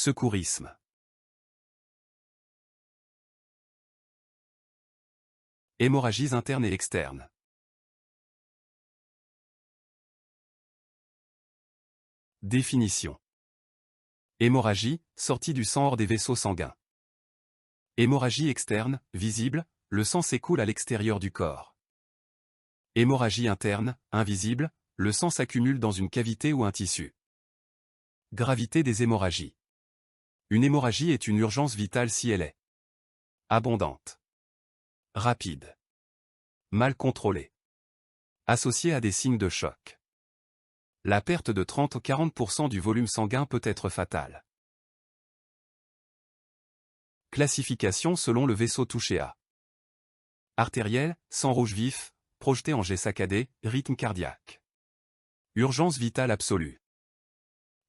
Secourisme. Hémorragies internes et externes. Définition. Hémorragie, sortie du sang hors des vaisseaux sanguins. Hémorragie externe, visible, le sang s'écoule à l'extérieur du corps. Hémorragie interne, invisible, le sang s'accumule dans une cavité ou un tissu. Gravité des hémorragies. Une hémorragie est une urgence vitale si elle est abondante, rapide, mal contrôlée, associée à des signes de choc. La perte de 30 à 40% du volume sanguin peut être fatale. Classification selon le vaisseau touché à artérielle, sang rouge vif, projeté en jet saccadé, rythme cardiaque. Urgence vitale absolue.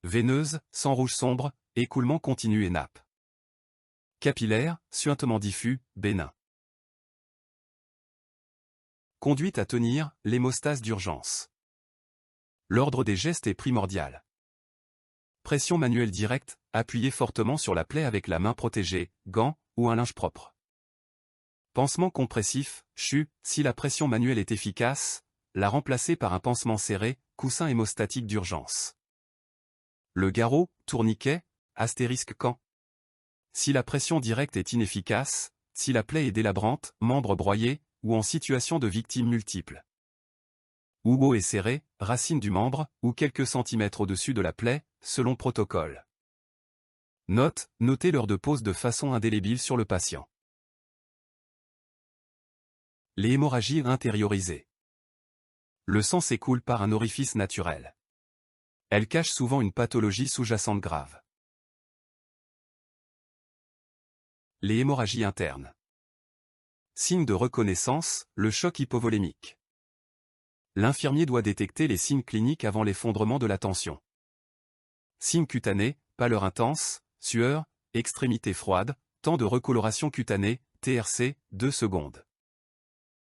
Veineuse, sang rouge sombre, écoulement continu et nappe. Capillaire, suintement diffus, bénin. Conduite à tenir, l'hémostase d'urgence. L'ordre des gestes est primordial. Pression manuelle directe, appuyez fortement sur la plaie avec la main protégée, gants, ou un linge propre. Pansement compressif, CHU, si la pression manuelle est efficace, la remplacer par un pansement serré, coussin hémostatique d'urgence. Le garrot, tourniquet, astérisque quand. Si la pression directe est inefficace, si la plaie est délabrante, membre broyé, ou en situation de victime multiple. Ou est serré, racine du membre, ou quelques centimètres au-dessus de la plaie, selon protocole. Note, notez l'heure de pause de façon indélébile sur le patient. Les hémorragies intériorisées. Le sang s'écoule par un orifice naturel. Elle cache souvent une pathologie sous-jacente grave. Les hémorragies internes. Signe de reconnaissance, le choc hypovolémique. L'infirmier doit détecter les signes cliniques avant l'effondrement de la tension. Signes cutanés, pâleur intense, sueur, extrémité froide, temps de recoloration cutanée, TRC, 2 secondes.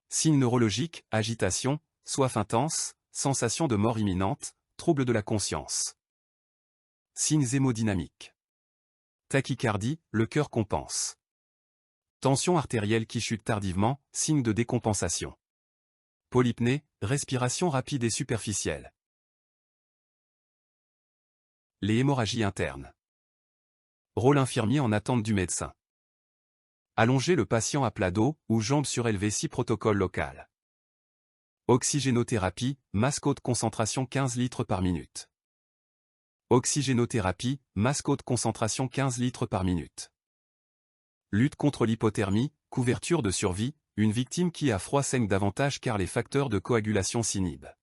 Signes neurologiques, agitation, soif intense, sensation de mort imminente, trouble de la conscience. Signes hémodynamiques. Tachycardie, le cœur compense. Tension artérielle qui chute tardivement, signe de décompensation. Polypnée, respiration rapide et superficielle. Les hémorragies internes. Rôle infirmier en attente du médecin. Allonger le patient à plat dos ou jambes surélevées si protocole local. Oxygénothérapie, masque haute concentration 15 litres par minute. Oxygénothérapie, masque haute concentration 15 litres par minute. Lutte contre l'hypothermie, couverture de survie, une victime qui a froid saigne davantage car les facteurs de coagulation s'inhibent.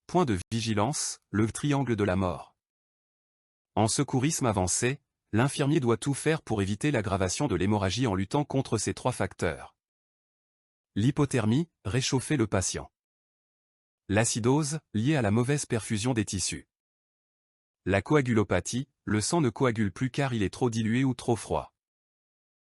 Point de vigilance, le triangle de la mort. En secourisme avancé, l'infirmier doit tout faire pour éviter l'aggravation de l'hémorragie en luttant contre ces 3 facteurs. L'hypothermie, réchauffer le patient. L'acidose, liée à la mauvaise perfusion des tissus. La coagulopathie, le sang ne coagule plus car il est trop dilué ou trop froid.